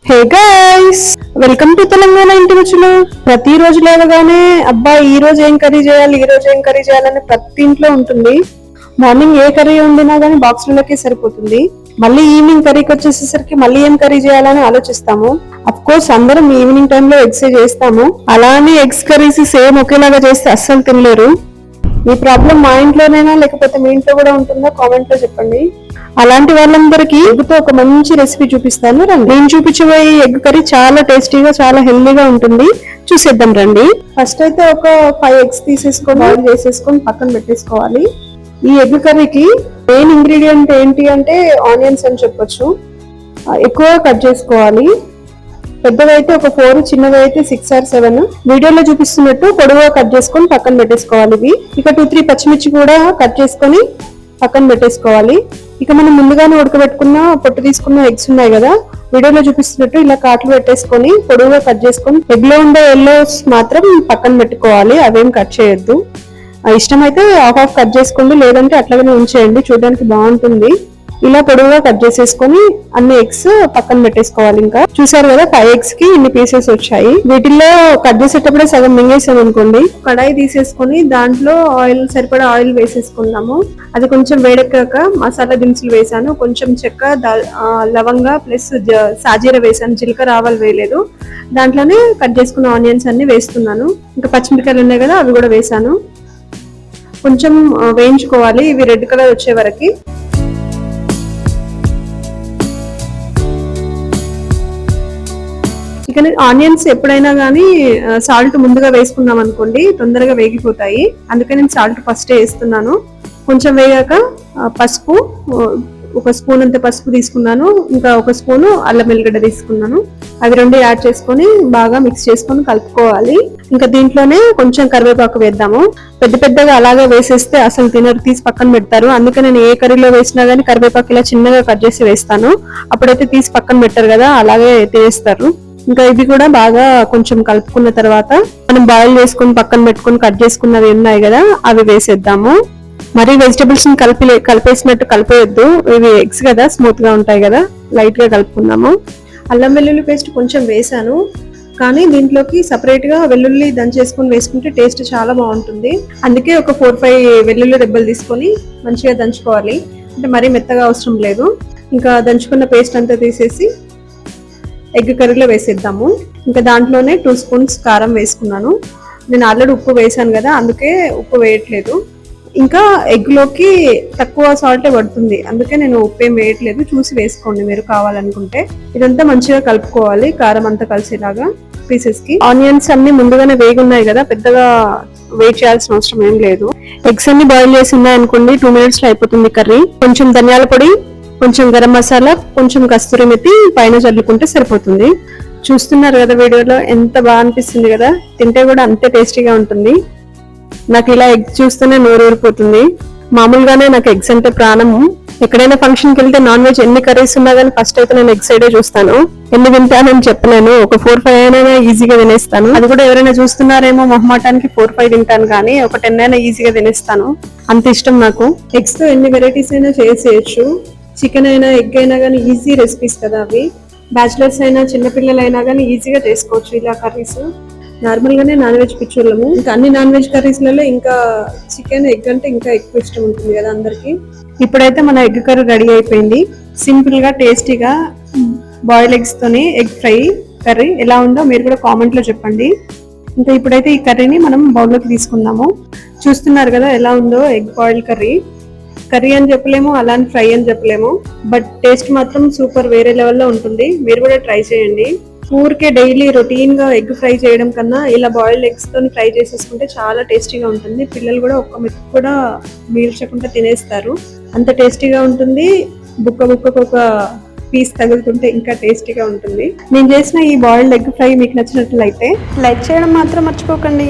Hey guys, welcome to Telangana ఇంటి రుచులు. ప్రతి రోజు లేవగానే అబ్బా ఈ రోజు ఏం కర్రీ చేయాలి, ఈ రోజు ఏం కర్రీ చేయాలని ప్రతి ఇంట్లో ఉంటుంది. మార్నింగ్ ఏ కర్రీ వండినా గానీ బాక్స్లలోకి సరిపోతుంది. మళ్ళీ ఈవినింగ్ కర్రీకి వచ్చేసేసరికి మళ్ళీ ఏం కర్రీ చేయాలని ఆలోచిస్తాము. అఫ్ కోర్స్ అందరం ఈవినింగ్ టైంలో ఎగ్స్ చేస్తాము. అలానే ఎగ్స్ కర్రీస్ సేమ్ ఒకేలాగా చేస్తే అస్సలు తినలేరు. ఈ ప్రాబ్లం మా ఇంట్లోనైనా లేకపోతే మీ ఇంట్లో కూడా ఉంటుందో కామెంట్ లో చెప్పండి. అలాంటి వాళ్ళందరికీ ఎగ్తో ఒక మంచి రెసిపీ చూపిస్తాను రండి. నేను చూపించబోయే ఎగ్ కర్రీ చాలా టేస్టీగా చాలా హెల్దీగా ఉంటుంది. చూసేద్దాం రండి. ఫస్ట్ అయితే ఒక 5 eggs తీసేసుకొని బాయిల్ చేసేసుకొని పక్కన పెట్టేసుకోవాలి. ఈ ఎగ్ కర్రీకి మెయిన్ ఇంగ్రీడియంట్ ఏంటి అంటే ఆనియన్స్ అని చెప్పొచ్చు. ఎక్కువ కట్ చేసుకోవాలి. పెద్దగా అయితే ఒక 4, చిన్నగా అయితే 6 or 7. వీడియోలో చూపిస్తున్నట్టు పొడవుగా కట్ చేసుకొని పక్కన పెట్టేసుకోవాలి. ఇవి ఇక 2-3 పచ్చిమిర్చి కూడా కట్ చేసుకొని పక్కన పెట్టేసుకోవాలి. ఇక మనం ముందుగానే ఉడకబెట్టుకున్న పొట్టు తీసుకున్న ఎగ్స్ ఉన్నాయి కదా, వీడియోలో చూపిస్తున్నట్టు ఇలా కాట్లు పెట్టేసుకొని పొడవుగా కట్ చేసుకొని ఎగ్ లో ఉండే ఎల్లోస్ మాత్రం పక్కన పెట్టుకోవాలి. అవేం కట్ చేయొద్దు. ఇష్టమైతే హాఫ్ కట్ చేసుకోండి, లేదంటే అట్లాగనే ఉంచేయండి, చూడడానికి బాగుంటుంది. ఇలా పొడవుగా కట్ చేసేసుకొని అన్ని ఎగ్స్ పక్కన పెట్టేసుకోవాలి. ఇంకా చూసారు కదా 5 eggs కి ఇన్ని పీసెస్ వచ్చాయి. వీటిల్లో కట్ చేసేటప్పుడే సగం మింగేసాం అనుకోండి. కడాయి తీసేసుకొని దాంట్లో సరిపడా ఆయిల్ వేసేసుకున్నాము. అది కొంచెం వేడెక్కాక మసాలా దినుసులు వేసాను. కొంచెం చెక్క, లవంగా ప్లస్ సాజీర వేసాను. జీలకర్ర ఆవాలు వేయలేదు. దాంట్లోనే కట్ చేసుకున్న ఆనియన్స్ అన్ని వేస్తున్నాను. ఇంకా పచ్చిమిరకాయలు ఉన్నాయి కదా, అవి కూడా వేసాను. కొంచెం వేయించుకోవాలి ఇవి రెడ్ కలర్ వచ్చే వరకు. ఇక ఆనియన్స్ ఎప్పుడైనా కానీ సాల్ట్ ముందుగా వేసుకున్నాం అనుకోండి తొందరగా వేగిపోతాయి. అందుకే నేను సాల్ట్ ఫస్ట్ వేస్తున్నాను. కొంచెం వేగాక పసుపు, 1 స్పూన్ అంత పసుపు తీసుకున్నాను. ఇంకా 1 స్పూను అల్లం వెల్లిగడ్డ తీసుకున్నాను. అవి 2 యాడ్ చేసుకొని బాగా మిక్స్ చేసుకొని కలుపుకోవాలి. ఇంకా దీంట్లోనే కొంచెం కరివేపాకు వేద్దాము. పెద్దగా అలాగే వేసేస్తే అసలు తినరు, తీసి పక్కన పెడతారు. అందుకే నేను ఏ కర్రీలో వేసినా గానీ కరివేపాకు ఇలా చిన్నగా కట్ చేసి వేస్తాను. అప్పుడైతే తీసి పక్కన పెట్టారు కదా, అలాగే తినేస్తారు. ఇంకా ఇది కూడా బాగా కొంచెం కలుపుకున్న తర్వాత మనం బాయిల్ చేసుకుని పక్కన పెట్టుకుని కట్ చేసుకున్నవి ఉన్నాయి కదా, అవి వేసేద్దాము. మరి వెజిటబుల్స్ ని కలిపేసినట్టు కలిపేయద్దు. ఇవి ఎగ్స్ కదా, స్మూత్ గా ఉంటాయి కదా, లైట్ గా కలుపుకున్నాము. అల్లం వెల్లుల్లి పేస్ట్ కొంచెం వేసాను, కానీ దీంట్లోకి సపరేట్ గా వెల్లుల్లి దంచేసుకొని వేసుకుంటే టేస్ట్ చాలా బాగుంటుంది. అందుకే ఒక 4-5 వెల్లుల్లి రెబ్బలు తీసుకొని మంచిగా దంచుకోవాలి. అంటే మరీ మెత్తగా అవసరం లేదు. ఇంకా దంచుకున్న పేస్ట్ అంతా తీసేసి ఎగ్ కర్రీలో వేసేద్దాము. ఇంకా దాంట్లోనే 2 స్పూన్స్ కారం వేసుకున్నాను. నేను ఆల్రెడీ ఉప్పు వేసాను కదా, అందుకే ఉప్పు వేయట్లేదు. ఇంకా ఎగ్లోకి తక్కువ సాల్టే పడుతుంది, అందుకే నేను ఉప్పు ఏం వేయట్లేదు. చూసి వేసుకోండి మీరు కావాలనుకుంటే. ఇదంతా మంచిగా కలుపుకోవాలి, కారం అంతా కలిసేలాగా పీసెస్ కి. ఆనియన్స్ అన్ని ముందుగానే వేగున్నాయి కదా, పెద్దగా వెయిట్ చేయాల్సిన అవసరం ఏం లేదు. ఎగ్స్ అన్ని బాయిల్ చేసి ఉన్నాయి అనుకోండి 2 minutes లో అయిపోతుంది కర్రీ. కొంచెం ధనియాల పొడి, కొంచెం గరం మసాలా, కొంచెం కస్తూరి మెతి పైన చల్లుకుంటే సరిపోతుంది. చూస్తున్నారు కదా వీడియోలో, ఎంత బాగా అనిపిస్తుంది కదా, తింటే కూడా అంతే టేస్టీగా ఉంటుంది. నాకు ఇలా ఎగ్స్ చూస్తేనే నోరు ఊరిపోతుంది. మామూలుగానే నాకు ఎగ్స్ అంటే ప్రాణము. ఎక్కడైనా ఫంక్షన్కి వెళ్తే నాన్ వెజ్ ఎన్ని కర్రీస్ ఉన్నా కానీ ఫస్ట్ అయితే నేను ఎగ్ సైడే చూస్తాను. ఎన్ని తింటానని చెప్పలేను, ఒక 4-5 అయినా ఈజీగా తినేస్తాను. అది కూడా ఎవరైనా చూస్తున్నారేమో మొహమాటానికి 4-5 తింటాను, కానీ ఒక 10 అయినా ఈజీగా తినేస్తాను. అంత ఇష్టం నాకు. ఎగ్స్ తో ఎన్ని వెరైటీస్ అయినా చేసేయచ్చు. చికెన్ అయినా ఎగ్ అయినా కానీ ఈజీ రెసిపీస్ కదా అవి. బ్యాచిలర్స్ అయినా చిన్నపిల్లలు అయినా కానీ ఈజీగా చేసుకోవచ్చు ఇలా కర్రీస్. నార్మల్ గానే నాన్ వెజ్ పిచ్చోళ్ళము. ఇంకా అన్ని నాన్ వెజ్ కర్రీస్లలో ఇంకా చికెన్, ఎగ్ అంటే ఇంకా ఎక్కువ ఇష్టం ఉంటుంది కదా అందరికి. ఇప్పుడైతే మన ఎగ్ కర్రీ రెడీ అయిపోయింది. సింపుల్ గా టేస్టీగా బాయిల్ ఎగ్స్ తోని ఎగ్ ఫ్రై కర్రీ ఎలా ఉందో మీరు కూడా కామెంట్ లో చెప్పండి. ఇంకా ఇప్పుడైతే ఈ కర్రీని మనం బౌల్లోకి తీసుకుందాము. చూస్తున్నారు కదా ఎలా ఉందో ఎగ్ బాయిల్ కర్రీ. కర్రీ అని చెప్పలేము, అలానే ఫ్రై అని చెప్పలేము, బట్ టేస్ట్ మాత్రం సూపర్, వేరే లెవెల్లో ఉంటుంది. మీరు కూడా ట్రై చేయండి. ఊరికే డైలీ రొటీన్ గా ఎగ్ ఫ్రై చేయడం కన్నా ఇలా బాయిల్డ్ ఎగ్స్ తో ఫ్రై చేసేసుకుంటే చాలా టేస్టీగా ఉంటుంది. పిల్లలు కూడా ఒక్క మెతుకు కూడా మీల్చకుండా తినేస్తారు, అంత టేస్టీగా ఉంటుంది. బుక్కకు ఒక పీస్ తగులుతుంటే ఇంకా టేస్టీగా ఉంటుంది. నేను చేసిన ఈ బాయిల్డ్ ఎగ్ ఫ్రై మీకు నచ్చినట్లయితే లైక్ చేయడం మాత్రం మర్చిపోకండి.